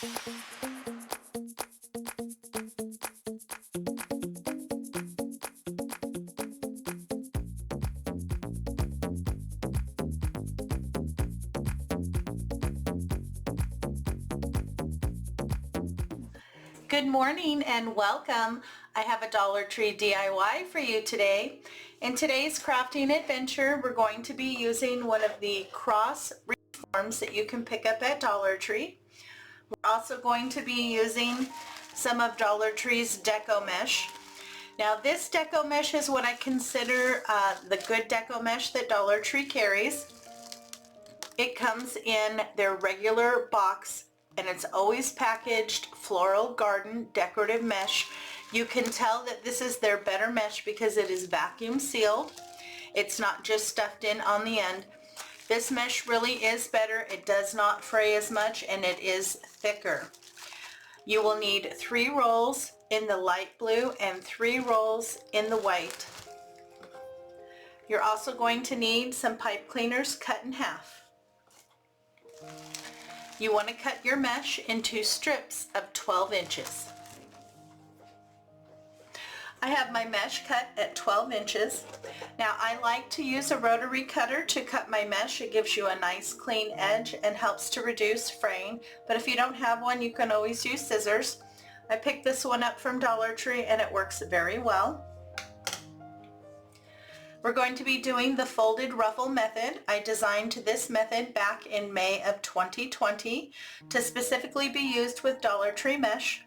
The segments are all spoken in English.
Good morning and welcome. I have a Dollar Tree DIY for you today. In today's crafting adventure, we're going to be using one of the Cross Wreath forms that you can pick up at Dollar Tree. We're also going to be using some of Dollar Tree's Deco mesh. Now this Deco mesh is what I consider the good Deco mesh that Dollar Tree carries. It comes in their regular box and it's always packaged floral garden decorative mesh. You can tell that this is their better mesh because it is vacuum sealed. It's not just stuffed in on the end. This mesh really is better. It does not fray as much and it is thicker. You will need 3 rolls in the light blue and 3 rolls in the white. You're also going to need some pipe cleaners cut in half. You want to cut your mesh into strips of 12 inches. I have my mesh cut at 12 inches. Now I like to use a rotary cutter to cut my mesh. It gives you a nice clean edge and helps to reduce fraying. But if you don't have one, you can always use scissors. I picked this one up from Dollar Tree and it works very well. We're going to be doing the folded ruffle method. I designed this method back in May of 2020 to specifically be used with Dollar Tree mesh.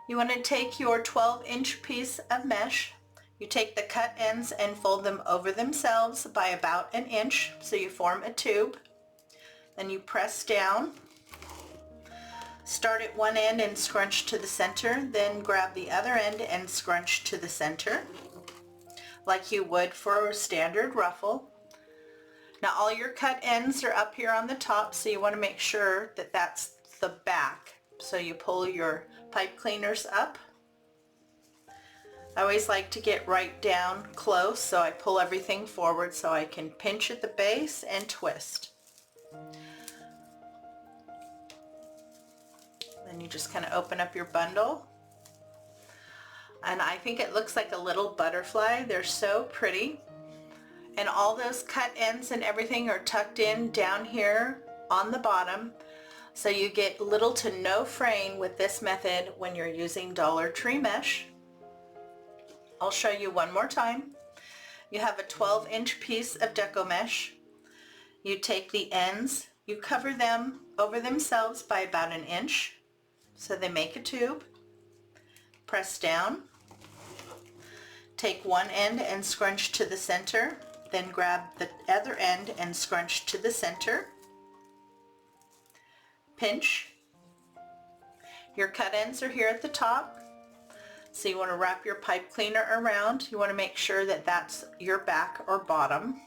You want to take your 12-inch piece of mesh. You take the cut ends and fold them over themselves by about an inch so you form a tube. Then you press down. Start at one end and scrunch to the center, then grab the other end and scrunch to the center, like you would for a standard ruffle. Now all your cut ends are up here on the top, so you want to make sure that that's the back. So you pull your pipe cleaners up. I always like to get right down close, so I pull everything forward so I can pinch at the base and twist. Then you just kind of open up your bundle. And I think it looks like a little butterfly. They're so pretty. And all those cut ends and everything are tucked in down here on the bottom. So you get little to no fraying with this method when you're using Dollar Tree mesh. I'll show you one more time. You have a 12-inch piece of Deco mesh. You take the ends, you cover them over themselves by about an inch so they make a tube. Press down. Take one end and scrunch to the center, then grab the other end and scrunch to the center. Pinch. Your cut ends are here at the top, so you want to wrap your pipe cleaner around. You want to make sure that that's your back or bottom.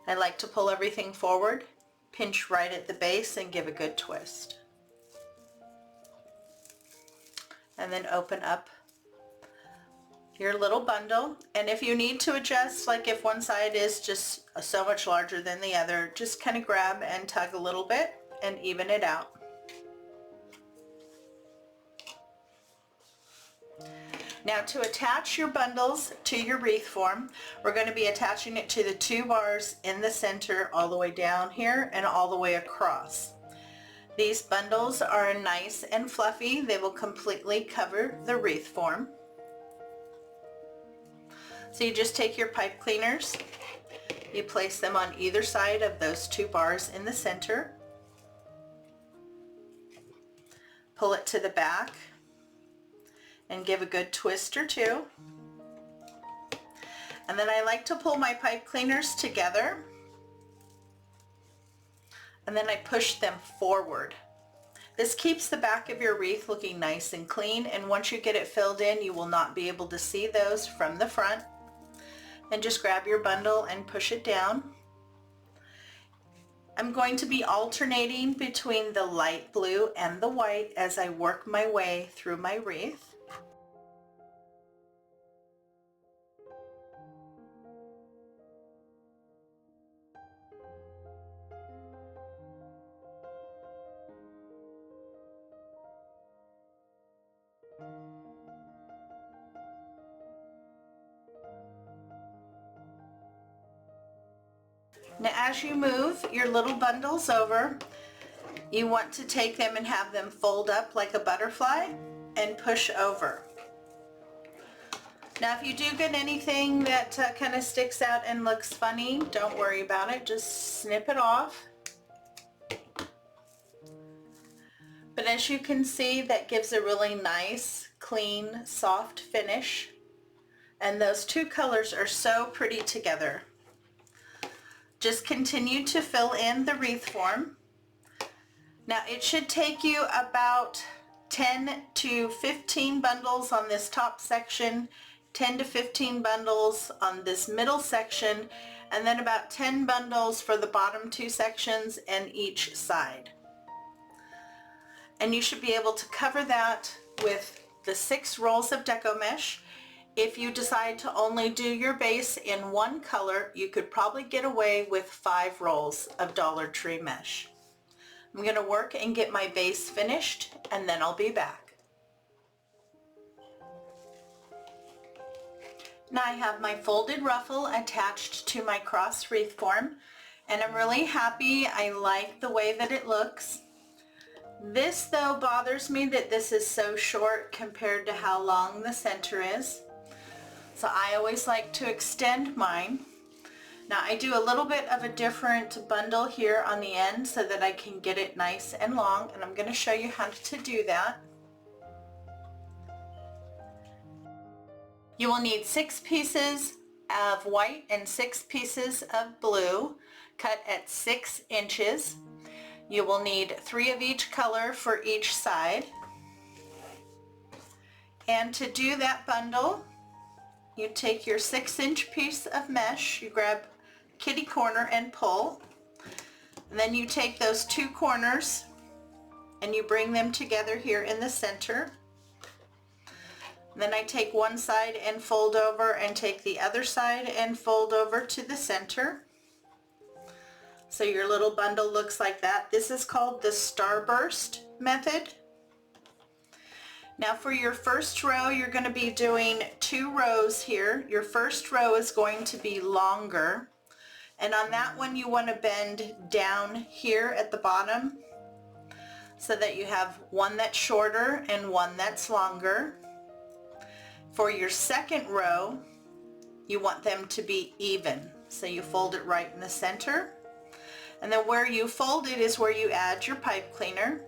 I like to pull everything forward, pinch right at the base and give a good twist. And then open up your little bundle, and if you need to adjust, like if one side is just so much larger than the other, just kind of grab and tug a little bit and even it out. Now to attach your bundles to your wreath form, we're going to be attaching it to the 2 bars in the center all the way down here and all the way across. These bundles are nice and fluffy. They will completely cover the wreath form. So you just take your pipe cleaners, you place them on either side of those 2 bars in the center, pull it to the back and give a good twist or two. And then I like to pull my pipe cleaners together and then I push them forward. This keeps the back of your wreath looking nice and clean, and once you get it filled in, you will not be able to see those from the front. And just grab your bundle and push it down. I'm going to be alternating between the light blue and the white as I work my way through my wreath. Now as you move your little bundles over, you want to take them and have them fold up like a butterfly and push over. Now if you do get anything that kind of sticks out and looks funny, don't worry about it, just snip it off. But as you can see, that gives a really nice, clean, soft finish. And those two colors are so pretty together. Just continue to fill in the wreath form. Now it should take you about 10 to 15 bundles on this top section, 10 to 15 bundles on this middle section, and then about 10 bundles for the bottom two sections and each side. And you should be able to cover that with the 6 rolls of Deco mesh. If you decide to only do your base in one color, you could probably get away with 5 rolls of Dollar Tree mesh. I'm going to work and get my base finished, and then I'll be back. Now I have my folded ruffle attached to my cross wreath form, and I'm really happy. I like the way that it looks. This though bothers me that this is so short compared to how long the center is. So I always like to extend mine. Now I do a little bit of a different bundle here on the end so that I can get it nice and long, and I'm going to show you how to do that. You will need 6 pieces of white and 6 pieces of blue cut at 6 inches. You will need 3 of each color for each side. And to do that bundle, you take your 6-inch piece of mesh, you grab kitty corner and pull, and then you take those 2 corners and you bring them together here in the center. And then I take one side and fold over and take the other side and fold over to the center. So your little bundle looks like that. This is called the Starburst Method. Now for your first row, you're going to be doing 2 rows here. Your first row is going to be longer. And on that one you want to bend down here at the bottom so that you have one that's shorter and one that's longer. For your second row, you want them to be even. So you fold it right in the center. And then where you fold it is where you add your pipe cleaner.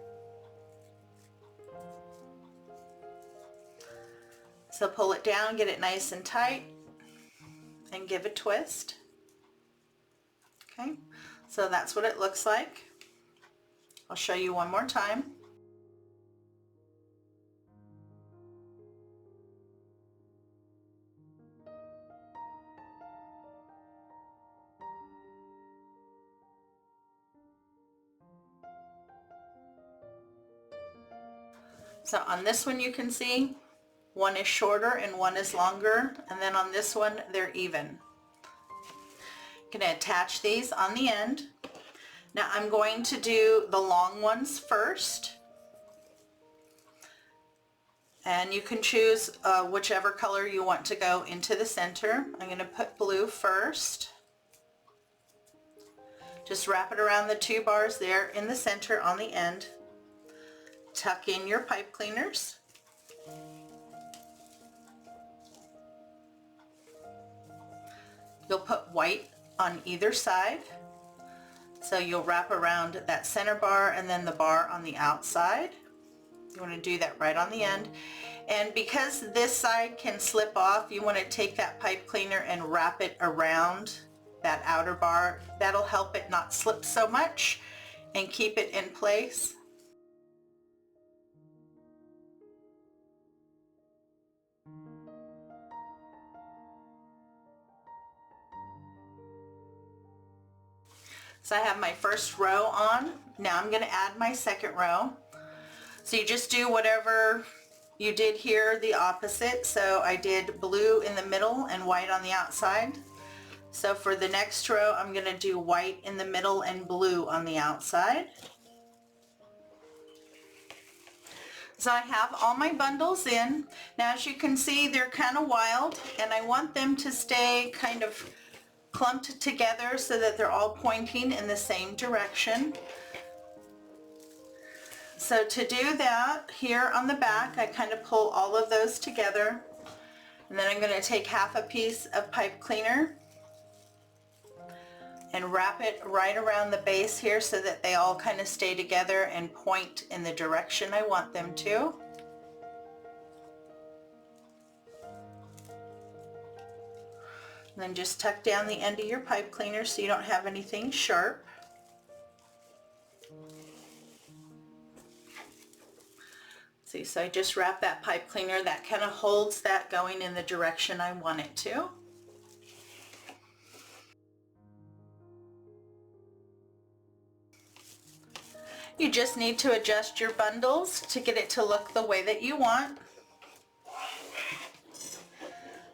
So pull it down, get it nice and tight, and give a twist. Okay, so that's what it looks like. I'll show you one more time. So on this one you can see one is shorter and one is longer, and then on this one they're even. I'm going to attach these on the end. Now I'm going to do the long ones first, and you can choose whichever color you want to go into the center. I'm going to put blue first. Just wrap it around the 2 bars there in the center on the end. Tuck in your pipe cleaners. You'll put white on either side. So you'll wrap around that center bar and then the bar on the outside. You want to do that right on the end. And because this side can slip off, you want to take that pipe cleaner and wrap it around that outer bar. That'll help it not slip so much and keep it in place. So I have my first row on. Now I'm going to add my second row. So you just do whatever you did here, the opposite. So I did blue in the middle and white on the outside. So for the next row, I'm going to do white in the middle and blue on the outside. So I have all my bundles in. Now as you can see, they're kind of wild, and I want them to stay kind of clumped together so that they're all pointing in the same direction. So to do that, here on the back, I kind of pull all of those together, and then I'm going to take half a piece of pipe cleaner and wrap it right around the base here so that they all kind of stay together and point in the direction I want them to. And then just tuck down the end of your pipe cleaner so you don't have anything sharp. See, so I just wrap that pipe cleaner. That kind of holds that going in the direction I want it to. You just need to adjust your bundles to get it to look the way that you want.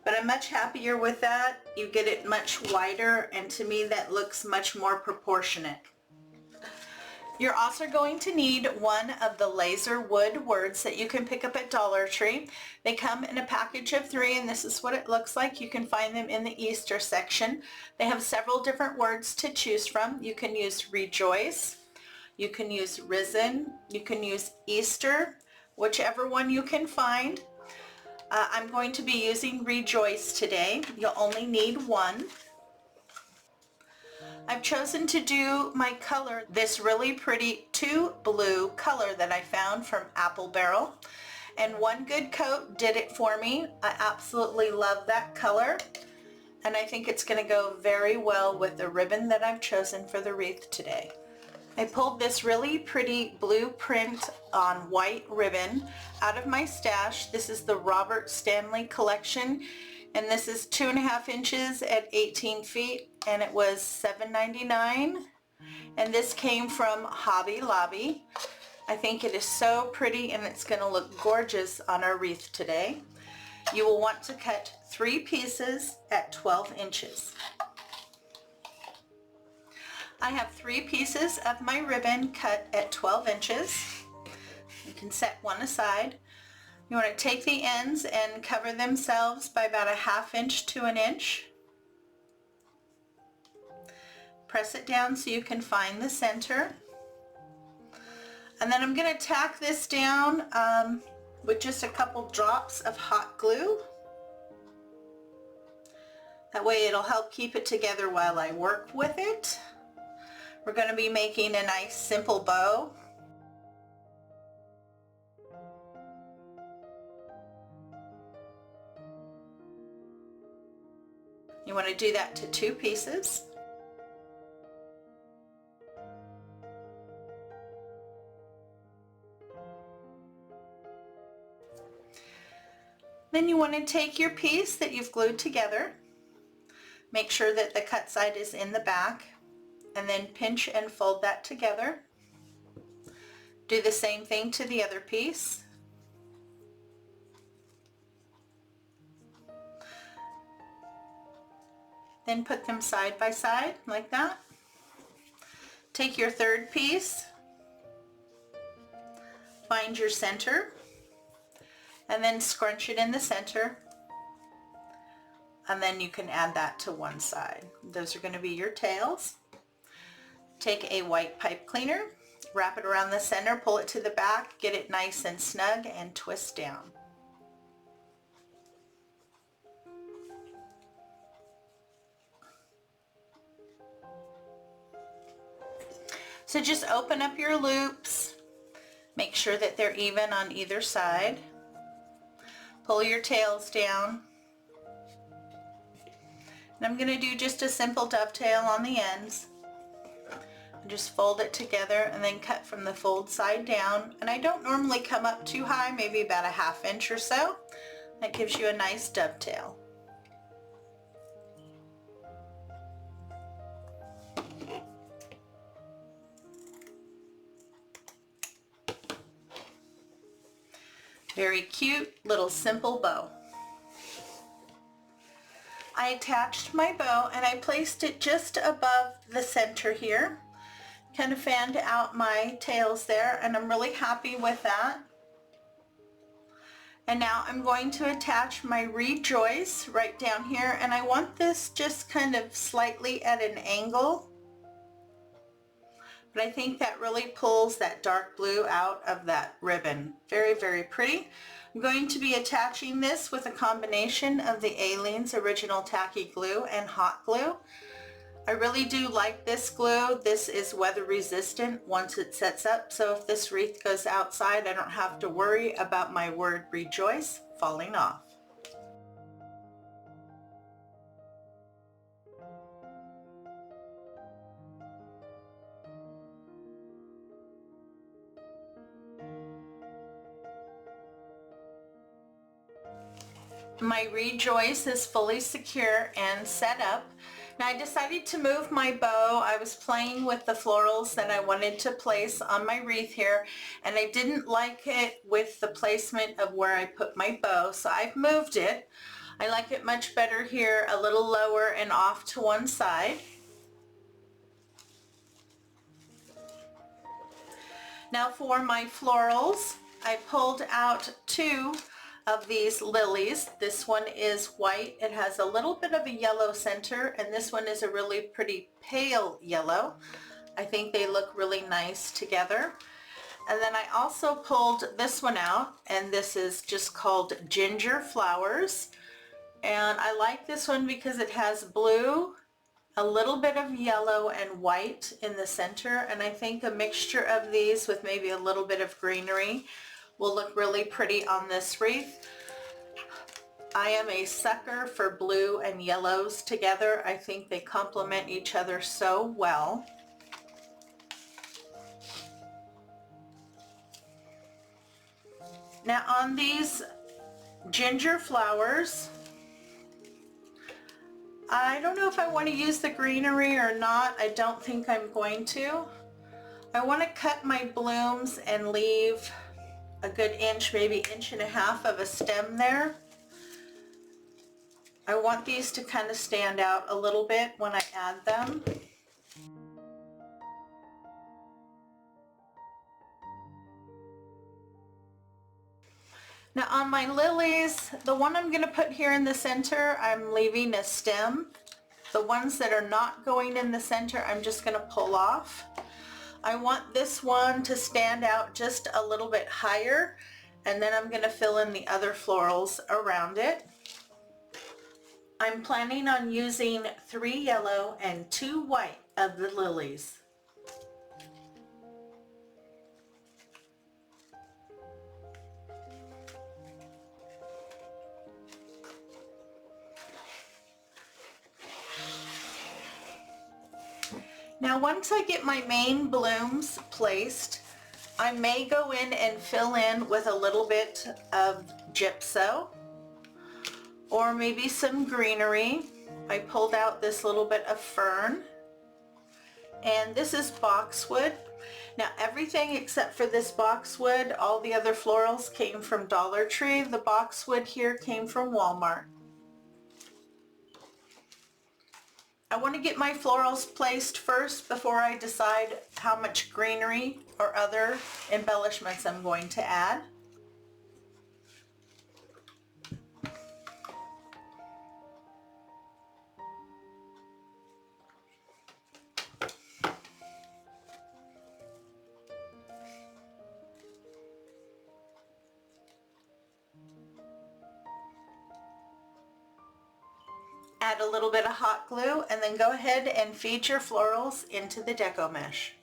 But I'm much happier with that. You get it much wider, and to me that looks much more proportionate. You're also going to need one of the laser wood words that you can pick up at Dollar Tree. They come in a package of 3, and this is what it looks like. You can find them in the Easter section. They have several different words to choose from. You can use rejoice, you can use risen, you can use Easter, whichever one you can find. I'm going to be using rejoice today. You'll only need one. I've chosen to do my color this really pretty 2 blue color that I found from Apple Barrel, and one good coat did it for me. I absolutely love that color, and I think it's going to go very well with the ribbon that I've chosen for the wreath today. I pulled this really pretty blue print on white ribbon out of my stash. This is the Robert Stanley collection, and this is 2.5 inches at 18 feet, and it was $7.99, and this came from Hobby Lobby. I think it is so pretty, and it's going to look gorgeous on our wreath today. You will want to cut 3 pieces at 12 inches. I have 3 pieces of my ribbon cut at 12 inches. You can set one aside. You want to take the ends and cover themselves by about 1/2 inch to 1 inch. Press it down so you can find the center. And then I'm going to tack this down with just a couple drops of hot glue. That way it'll help keep it together while I work with it. We're going to be making a nice simple bow. You want to do that to 2 pieces. Then you want to take your piece that you've glued together. Make sure that the cut side is in the back, and then pinch and fold that together. Do the same thing to the other piece. Then put them side by side like that. Take your third piece, find your center, and then scrunch it in the center, and then you can add that to one side. Those are going to be your tails. Take a white pipe cleaner, wrap it around the center, pull it to the back, get it nice and snug, and twist down. So just open up your loops, make sure that they're even on either side, pull your tails down, and I'm going to do just a simple dovetail on the ends. Just fold it together and then cut from the fold side down, and I don't normally come up too high, maybe about 1/2 inch or so. That gives you a nice dovetail. Very cute little simple bow. I attached my bow and I placed it just above the center here. Kind of fanned out my tails there, and I'm really happy with that. And now I'm going to attach my rejoice right down here, and I want this just kind of slightly at an angle. But I think that really pulls that dark blue out of that ribbon. Very, very pretty. I'm going to be attaching this with a combination of the Aleene's Original Tacky Glue and hot glue. I really do like this glue. This is weather resistant once it sets up, so if this wreath goes outside, I don't have to worry about my word rejoice falling off. My rejoice is fully secure and set up. Now I decided to move my bow. I was playing with the florals that I wanted to place on my wreath here, and I didn't like it with the placement of where I put my bow, so I've moved it. I like it much better here, a little lower and off to one side. Now for my florals, I pulled out two of these lilies. This one is white. It has a little bit of a yellow center, and this one is a really pretty pale yellow. I think they look really nice together. And then I also pulled this one out, and this is just called Ginger Flowers. And I like this one because it has blue, a little bit of yellow and white in the center, and I think a mixture of these with maybe a little bit of greenery will look really pretty on this wreath. I am a sucker for blue and yellows together. I think they complement each other so well. Now on these ginger flowers, I don't know if I want to use the greenery or not. I don't think I'm going to. I want to cut my blooms and leave a good inch, maybe inch and a half of a stem there. I want these to kind of stand out a little bit when I add them. Now on my lilies, the one I'm going to put here in the center, I'm leaving a stem. The ones that are not going in the center, I'm just going to pull off. I want this one to stand out just a little bit higher, and then I'm going to fill in the other florals around it. I'm planning on using 3 yellow and 2 white of the lilies. Now once I get my main blooms placed, I may go in and fill in with a little bit of gypso or maybe some greenery. I pulled out this little bit of fern, and this is boxwood. Now everything except for this boxwood, all the other florals came from Dollar Tree. The boxwood here came from Walmart. I want to get my florals placed first before I decide how much greenery or other embellishments I'm going to add. Add a little bit of hot glue, and then go ahead and feed your florals into the Deco mesh.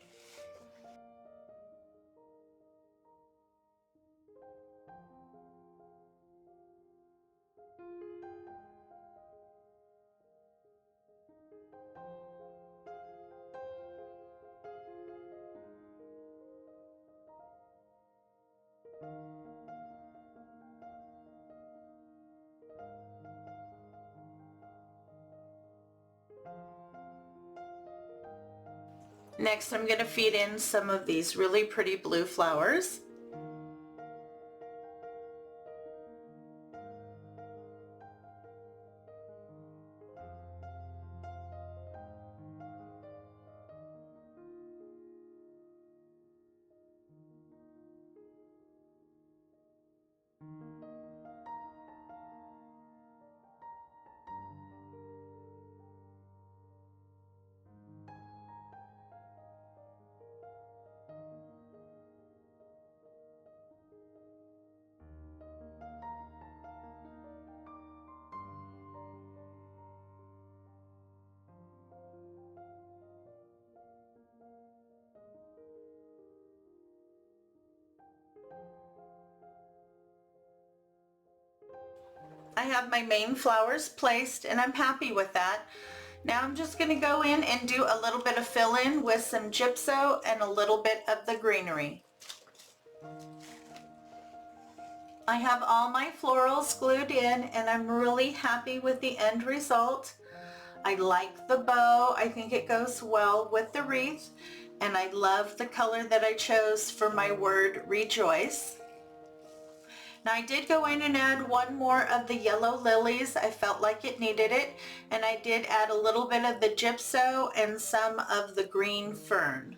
Next, I'm going to feed in some of these really pretty blue flowers. have my main flowers placed and I'm happy with that. Now I'm just going to go in and do a little bit of fill-in with some gypso and a little bit of the greenery. I have all my florals glued in and I'm really happy with the end result. I like the bow. I think it goes well with the wreath, and I love the color that I chose for my word rejoice. Now I did go in and add one more of the yellow lilies. I felt like it needed it, and I did add a little bit of the gypso and some of the green fern.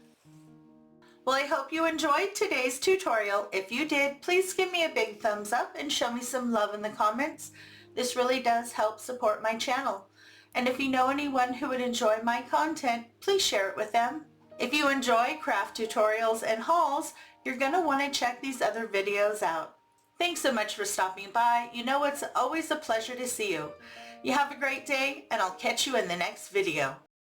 Well, I hope you enjoyed today's tutorial. If you did, please give me a big thumbs up and show me some love in the comments. This really does help support my channel. And if you know anyone who would enjoy my content, please share it with them. If you enjoy craft tutorials and hauls, you're going to want to check these other videos out. Thanks so much for stopping by. You know it's always a pleasure to see you. You have a great day, and I'll catch you in the next video.